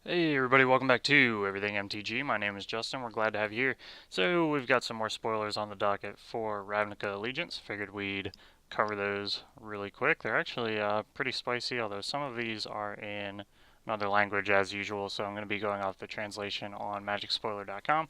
Hey everybody, welcome back to Everything MTG. My name is Justin. We're glad to have you here. So we've got some more spoilers on the docket for Ravnica Allegiance. Figured we'd cover those really quick. They're actually pretty spicy, although some of these are in another language as usual. So I'm going to be going off the translation on magicspoiler.com.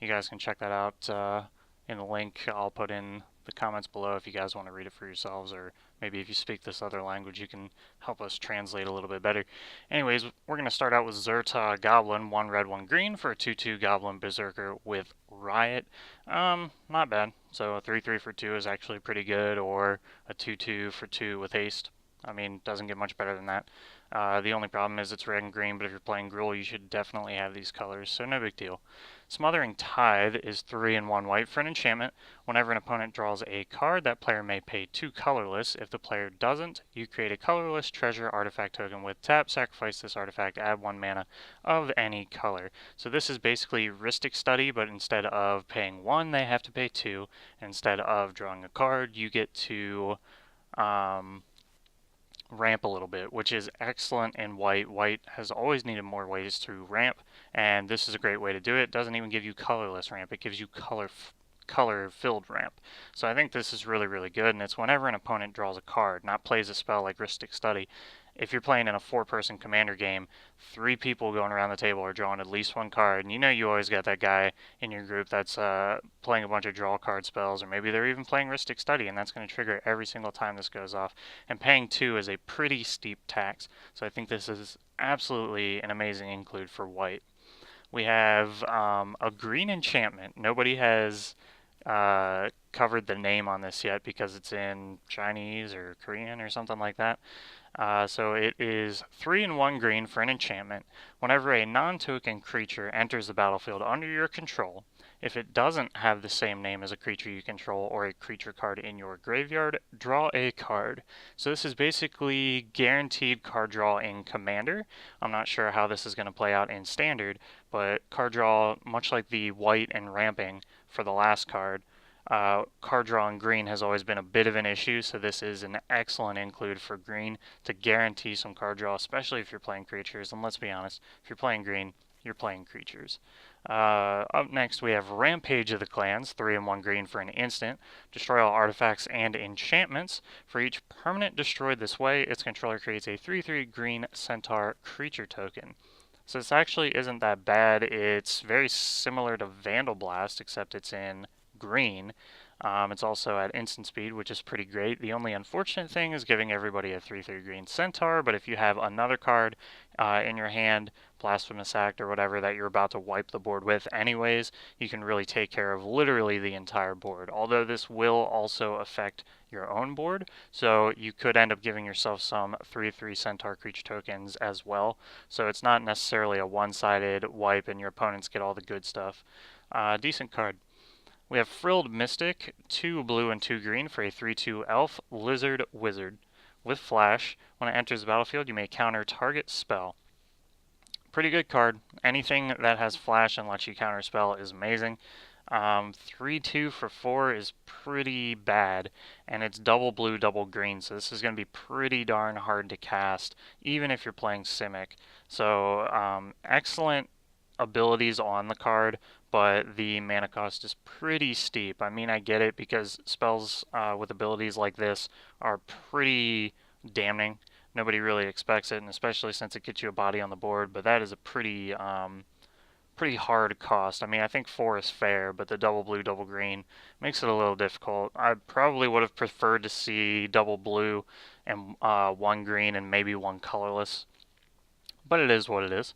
You guys can check that out in the link I'll put in the comments below if you guys want to read it for yourselves, or maybe if you speak this other language you can help us translate a little bit better. Anyways, we're going to start out with Zerta Goblin, 1 red, 1 green for a 2/2 Goblin Berserker with Riot. Not bad. So a 3/3 for 2 is actually pretty good, or a 2/2 for 2 with haste. I mean, doesn't get much better than that. The only problem is it's red and green, but if you're playing Gruul, you should definitely have these colors, so no big deal. Smothering Tithe is 3 and 1 white for an enchantment. Whenever an opponent draws a card, that player may pay 2 colorless. If the player doesn't, you create a colorless treasure artifact token with tap, sacrifice this artifact, add 1 mana of any color. So this is basically Rhystic Study, but instead of paying 1, they have to pay 2. Instead of drawing a card, you get to ramp a little bit, which is excellent in white. White has always needed more ways to ramp, and this is a great way to do it. It doesn't even give you colorless ramp, it gives you color filled ramp. So I think this is really, really good, and it's whenever an opponent draws a card, not plays a spell like Rhystic Study. If you're playing in a 4-person commander game, 3 people going around the table are drawing at least 1 card, and you know you always got that guy in your group that's playing a bunch of draw card spells, or maybe they're even playing Rhystic Study, and that's going to trigger every single time this goes off. And paying 2 is a pretty steep tax, so I think this is absolutely an amazing include for white. We have a green enchantment. Nobody has covered the name on this yet because it's in Chinese or Korean or something like that. So it is 3 and 1 green for an enchantment. Whenever a non-token creature enters the battlefield under your control, if it doesn't have the same name as a creature you control or a creature card in your graveyard, draw a card. So this is basically guaranteed card draw in Commander. I'm not sure how this is going to play out in Standard, but card draw, much like the white and ramping for the last card, card draw in green has always been a bit of an issue, so this is an excellent include for green to guarantee some card draw, especially if you're playing creatures. And let's be honest, if you're playing green, you're playing creatures. Up next, we have Rampage of the Clans, 3 and 1 green for an instant. Destroy all artifacts and enchantments. For each permanent destroyed this way, its controller creates a 3/3 green centaur creature token. So this actually isn't that bad. It's very similar to Vandal Blast, except it's in green. It's also at instant speed, which is pretty great. The only unfortunate thing is giving everybody a 3/3 green centaur, but if you have another card in your hand, Blasphemous Act or whatever, that you're about to wipe the board with anyways, you can really take care of literally the entire board. Although this will also affect your own board, so you could end up giving yourself some 3/3 centaur creature tokens as well. So it's not necessarily a one-sided wipe and your opponents get all the good stuff. Decent card. We have Frilled Mystic, 2 blue and 2 green for a 3/2 elf lizard wizard. With flash, when it enters the battlefield, you may counter target spell. Pretty good card. Anything that has flash and lets you counter spell is amazing. 3/2 for 4 is pretty bad, and it's double blue, double green, so this is going to be pretty darn hard to cast, even if you're playing Simic. So, excellent abilities on the card, but the mana cost is pretty steep. I mean, I get it because spells with abilities like this are pretty damning. Nobody really expects it, and especially since it gets you a body on the board, but that is a pretty hard cost. I mean, I think 4 is fair, but the double blue, double green makes it a little difficult. I probably would have preferred to see double blue and 1 green and maybe 1 colorless, but it is what it is.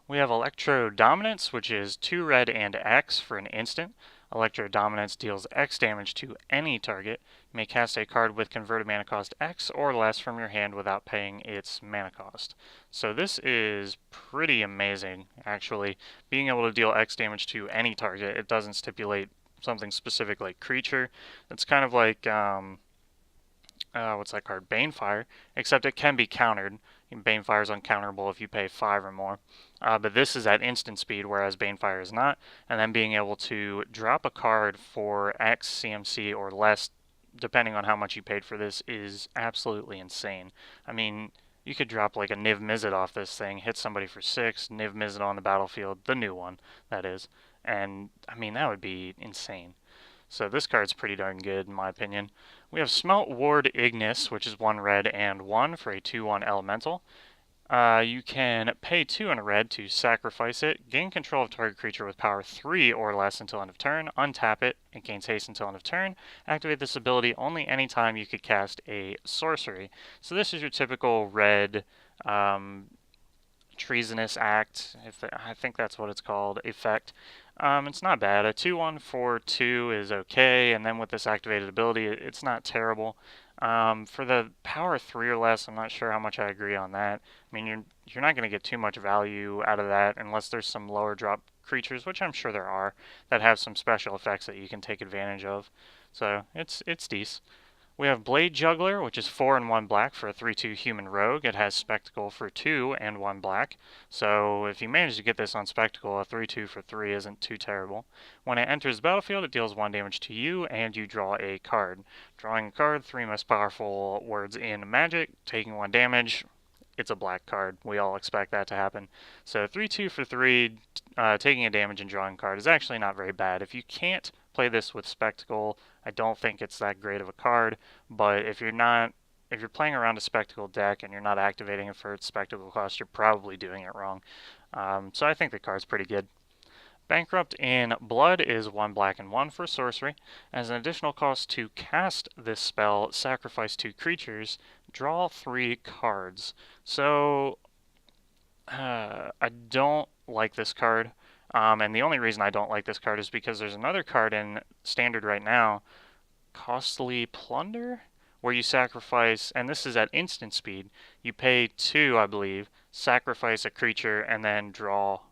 We have Electro Dominance, which is 2 red and X for an instant. Electro Dominance deals X damage to any target. You may cast a card with converted mana cost X or less from your hand without paying its mana cost. So this is pretty amazing, actually. Being able to deal X damage to any target. It doesn't stipulate something specific like creature. It's kind of like, what's that card? Banefire, except it can be countered. Banefire is uncounterable if you pay 5 or more. But this is at instant speed, whereas Banefire is not. And then being able to drop a card for X CMC or less, depending on how much you paid for this, is absolutely insane. I mean, You could drop like a Niv Mizzet off this thing, hit somebody for 6, Niv Mizzet on the battlefield, the new one, that is. And, I mean, that would be insane. So this card's pretty darn good, in my opinion. We have Smelt Ward Ignace, which is 1 red and 1 for a 2/1 elemental. You can pay 2 and a red to sacrifice it, gain control of target creature with power 3 or less until end of turn, untap it, it gains haste until end of turn, activate this ability only anytime you could cast a sorcery. So this is your typical red treasonous act, I think that's what it's called, effect. It's not bad. A 2/1 for 2 is okay, and then with this activated ability, it's not terrible. For the power 3 or less, I'm not sure how much I agree on that. I mean, you're not going to get too much value out of that unless there's some lower drop creatures, which I'm sure there are, that have some special effects that you can take advantage of. So it's decent. We have Blade Juggler, which is 4 and 1 black for a 3/2 human rogue. It has Spectacle for 2 and 1 black. So if you manage to get this on Spectacle, a 3/2 for 3 isn't too terrible. When it enters the battlefield, it deals 1 damage to you, and you draw a card. Drawing a card, 3 most powerful words in Magic, taking 1 damage. It's a black card. We all expect that to happen. So 3/2 for 3, taking a damage and drawing a card is actually not very bad. If you can't play this with Spectacle, I don't think it's that great of a card, but if you're playing around a Spectacle deck and you're not activating it for its Spectacle cost, you're probably doing it wrong. So I think the card's pretty good. Bankrupt in Blood is 1 black and 1 for sorcery. As an additional cost to cast this spell, sacrifice 2 creatures, draw 3 cards. So I don't like this card. And the only reason I don't like this card is because there's another card in Standard right now, Costly Plunder, where you sacrifice, and this is at instant speed, you pay 2, I believe, sacrifice a creature, and then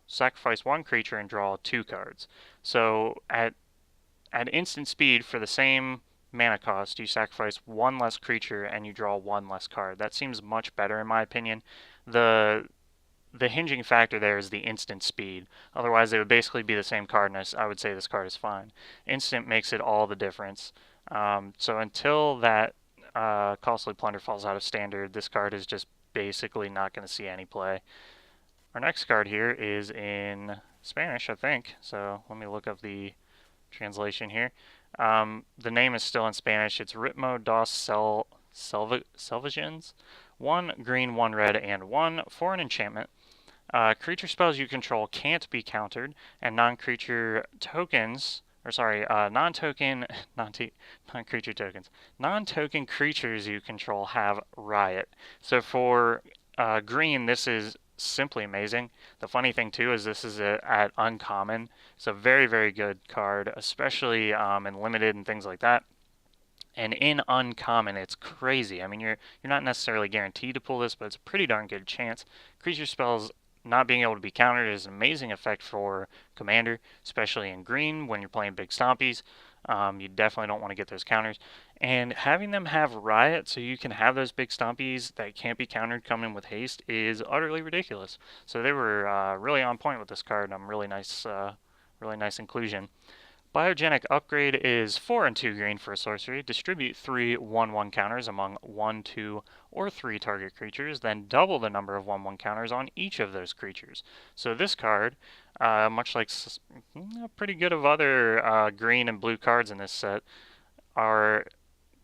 sacrifice 1 creature and draw 2 cards. So at instant speed, for the same mana cost, you sacrifice 1 less creature and you draw 1 less card. That seems much better in my opinion. The hinging factor there is the instant speed. Otherwise, it would basically be the same card, and I would say this card is fine. Instant makes it all the difference. So until that Costly Plunder falls out of Standard, this card is just basically not going to see any play. Our next card here is in Spanish, I think. So let me look up the translation here. The name is still in Spanish. It's Ripmodo dos Selvagens. 1 green, 1 red, and 1 for an enchantment. Creature spells you control can't be countered, and non-creature tokens, or sorry, non-token, non-creature tokens, non-token creatures you control have riot. So for green, this is simply amazing. The funny thing too is this is at uncommon. It's a very, very good card, especially in limited and things like that. And in uncommon, it's crazy. I mean, you're not necessarily guaranteed to pull this, but it's a pretty darn good chance. Creature spells not being able to be countered is an amazing effect for Commander, especially in green when you're playing big stompies. You definitely don't want to get those counters. And having them have Riot so you can have those big stompies that can't be countered come in with haste is utterly ridiculous. So they were really on point with this card. Really nice inclusion. Biogenic Upgrade is 4 and 2 green for a sorcery. Distribute 3 1/1 counters among 1, 2, or 3 target creatures, then double the number of 1/1 counters on each of those creatures. So this card, much like pretty good of other green and blue cards in this set,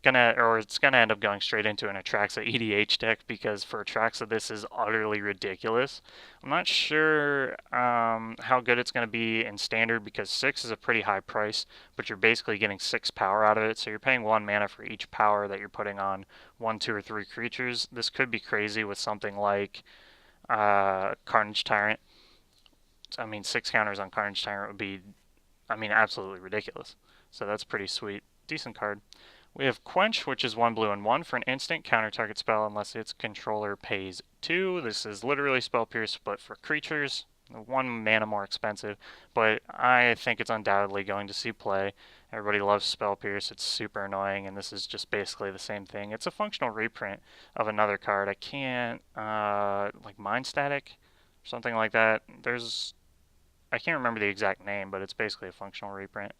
it's gonna end up going straight into an Atraxa EDH deck because for Atraxa this is utterly ridiculous. I'm not sure how good it's gonna be in Standard because 6 is a pretty high price, but you're basically getting 6 power out of it, so you're paying 1 mana for each power that you're putting on 1, 2, or 3 creatures. This could be crazy with something like Carnage Tyrant. I mean, 6 counters on Carnage Tyrant would be, absolutely ridiculous. So that's pretty sweet. Decent card. We have Quench, which is 1 blue and 1 for an instant counter target spell unless its controller pays 2. This is literally Spell Pierce, but for creatures. 1 mana more expensive, but I think it's undoubtedly going to see play. Everybody loves Spell Pierce. It's super annoying, and this is just basically the same thing. It's a functional reprint of another card. I can't, like Mind Static or something like that. I can't remember the exact name, but it's basically a functional reprint.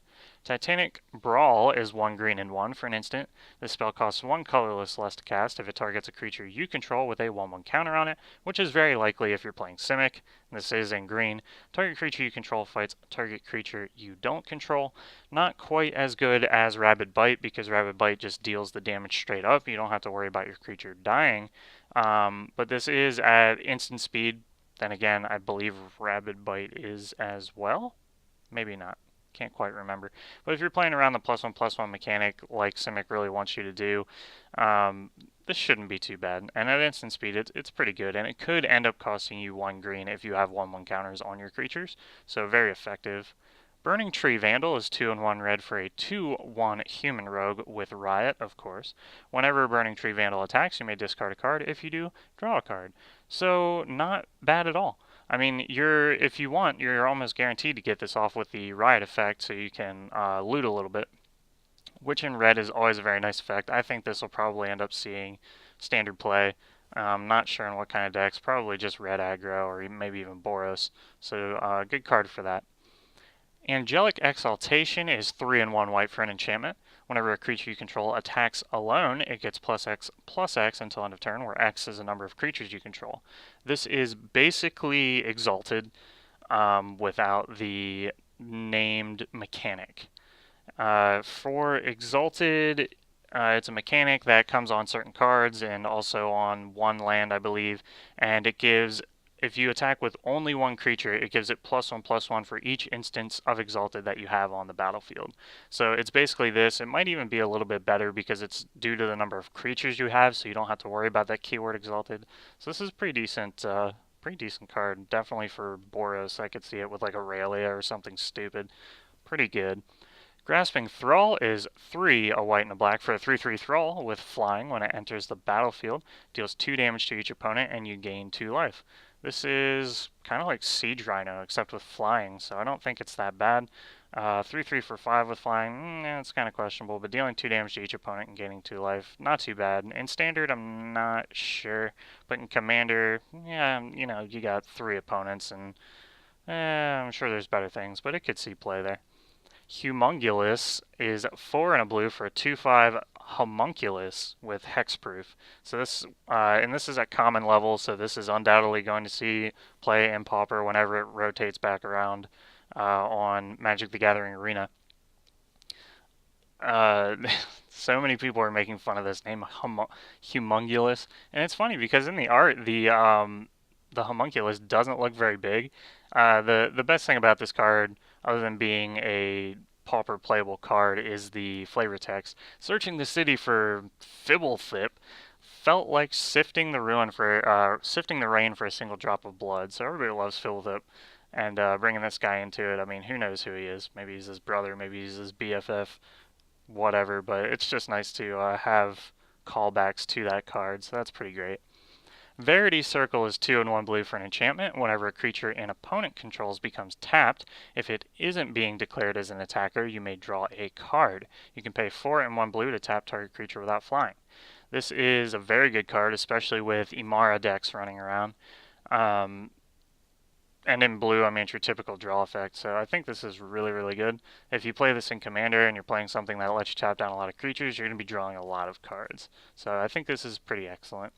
Titanic Brawl is 1 green and 1 for an instant. This spell costs 1 colorless less to cast if it targets a creature you control with a 1/1 counter on it, which is very likely if you're playing Simic. This is in green. Target creature you control fights target creature you don't control. Not quite as good as Rabid Bite, because Rabid Bite just deals the damage straight up. You don't have to worry about your creature dying. But this is at instant speed. Then again, I believe Rabid Bite is as well. Maybe not. Can't quite remember. But if you're playing around the +1/+1 mechanic like Simic really wants you to do, this shouldn't be too bad. And at instant speed, it's pretty good. And it could end up costing you 1 green if you have 1/1 counters on your creatures. So very effective. Burning Tree Vandal is 2 and 1 red for a 2/1 human rogue with Riot, of course. Whenever a Burning Tree Vandal attacks, you may discard a card. If you do, draw a card. So not bad at all. I mean, if you want, you're almost guaranteed to get this off with the Riot effect, so you can loot a little bit, which in red is always a very nice effect. I think this will probably end up seeing standard play. I'm not sure in what kind of decks, probably just red aggro or maybe even Boros. So good card for that. Angelic Exaltation is 3 and 1 white for an enchantment. Whenever a creature you control attacks alone, it gets +X/+X until end of turn, where X is the number of creatures you control. This is basically Exalted without the named mechanic. For Exalted, it's a mechanic that comes on certain cards and also on one land, I believe, and it gives, if you attack with only one creature, it gives it +1/+1 for each instance of Exalted that you have on the battlefield. So it's basically this. It might even be a little bit better because it's due to the number of creatures you have, so you don't have to worry about that keyword Exalted. So this is pretty decent card. Definitely for Boros, I could see it with like Aurelia or something stupid. Pretty good. Grasping Thrall is 3, a white and a black for a 3/3 Thrall with flying. When it enters the battlefield, deals 2 damage to each opponent and you gain 2 life. This is kind of like Siege Rhino except with flying, so I don't think it's that bad. 3/3 for 5 with flying, it's kind of questionable, but dealing 2 damage to each opponent and gaining 2 life, not too bad. In Standard, I'm not sure, but in Commander, yeah, you got 3 opponents, and I'm sure there's better things, but it could see play there. Humongous is 4 and a blue for a 2/5 homunculus with hexproof. So this and this is at common level, so this is undoubtedly going to see play in Pauper whenever it rotates back around on Magic the Gathering Arena. So many people are making fun of this name, Humongous, and it's funny because in the art, the homunculus doesn't look very big. The best thing about this card, other than being a pauper playable card, is the flavor text. Searching the city for Fibblethip felt like sifting the rain for a single drop of blood. So everybody loves Fibblethip, and bringing this guy into it. I mean, who knows who he is? Maybe he's his brother. Maybe he's his BFF. Whatever. But it's just nice to have callbacks to that card. So that's pretty great. Verity Circle is 2 and 1 blue for an enchantment. Whenever a creature an opponent controls becomes tapped, if it isn't being declared as an attacker, you may draw a card. You can pay 4 and 1 blue to tap target creature without flying. This is a very good card, especially with Imara decks running around. And in blue, I mean, it's your typical draw effect. So I think this is really, really good. If you play this in Commander and you're playing something that lets you tap down a lot of creatures, you're going to be drawing a lot of cards. So I think this is pretty excellent.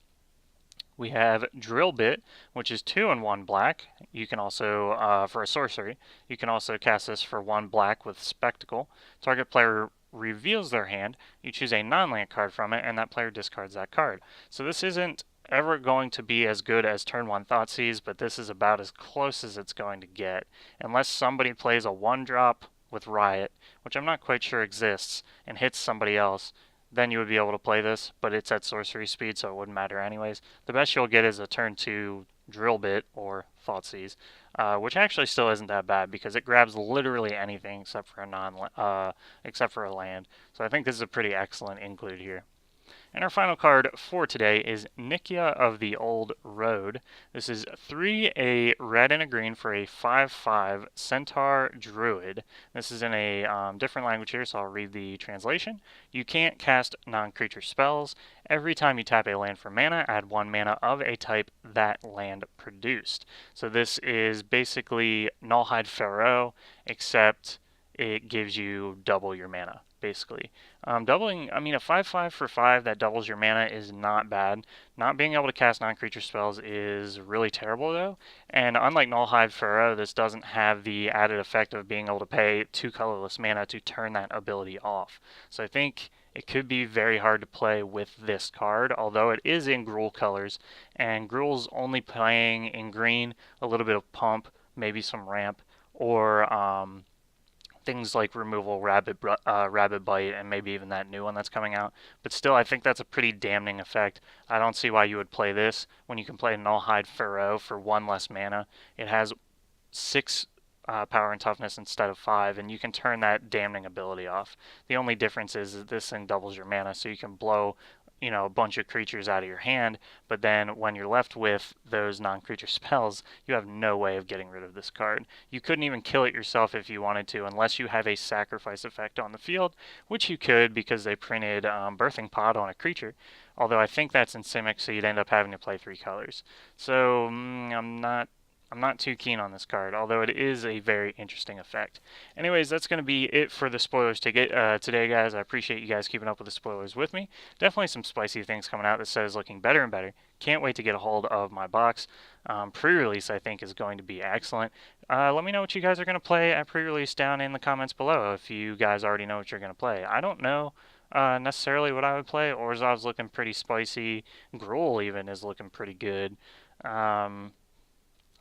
We have Drill Bit, which is 2 and 1 black. You can also, for a sorcery, you can also cast this for 1 black with Spectacle. Target player reveals their hand, you choose a non-land card from it, and that player discards that card. So this isn't ever going to be as good as turn 1 Thoughtseize, but this is about as close as it's going to get. Unless somebody plays a 1-drop with Riot, which I'm not quite sure exists, and hits somebody else, then you would be able to play this, but it's at sorcery speed, so it wouldn't matter anyways. The best you'll get is a turn 2 Drill Bit or Thoughtseize, which actually still isn't that bad because it grabs literally anything except for a land. So I think this is a pretty excellent include here. And our final card for today is Nikia of the Old Road. This is 3 a red and a green for a 5/5 Centaur Druid. This is in a different language here, so I'll read the translation. You can't cast non-creature spells. Every time you tap a land for mana, add 1 mana of a type that land produced. So this is basically Nullhide Pharaoh, except it gives you double your mana, basically. Doubling, I mean, a 5/5 for 5 that doubles your mana is not bad. Not being able to cast non-creature spells is really terrible, though. And unlike Nullhide Pharaoh, this doesn't have the added effect of being able to pay 2 colorless mana to turn that ability off. So I think it could be very hard to play with this card, although it is in Gruul colors, and Gruul's only playing in green, a little bit of pump, maybe some ramp, or things like removal, rabid bite, and maybe even that new one that's coming out. But still, I think that's a pretty damning effect. I don't see why you would play this when you can play Nullhide Pharaoh for 1 less mana. It has 6 power and toughness instead of 5, and you can turn that damning ability off. The only difference is that this thing doubles your mana, so you can blow a bunch of creatures out of your hand, but then when you're left with those non-creature spells, you have no way of getting rid of this card. You couldn't even kill it yourself if you wanted to, unless you have a sacrifice effect on the field, which you could because they printed Birthing Pod on a creature, although I think that's in Simic, so you'd end up having to play 3 colors. So I'm not too keen on this card, although it is a very interesting effect. Anyways, that's going to be it for the spoilers today, guys. I appreciate you guys keeping up with the spoilers with me. Definitely some spicy things coming out. This set is looking better and better. Can't wait to get a hold of my box. Pre-release, I think, is going to be excellent. Let me know what you guys are going to play at pre-release down in the comments below if you guys already know what you're going to play. I don't know necessarily what I would play. Orzhov's looking pretty spicy. Gruul even is looking pretty good.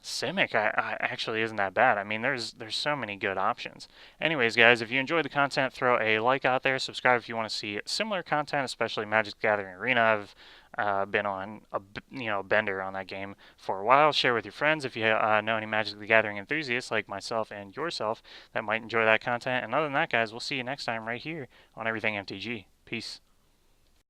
Simic I actually isn't that bad. I mean, there's so many good options. Anyways, guys, if you enjoyed the content, throw a like out there. Subscribe if you want to see similar content, especially Magic the Gathering Arena. I've been on a bender on that game for a while. Share with your friends if you know any Magic the Gathering enthusiasts like myself and yourself that might enjoy that content. And other than that, guys, we'll see you next time right here on Everything MTG. Peace.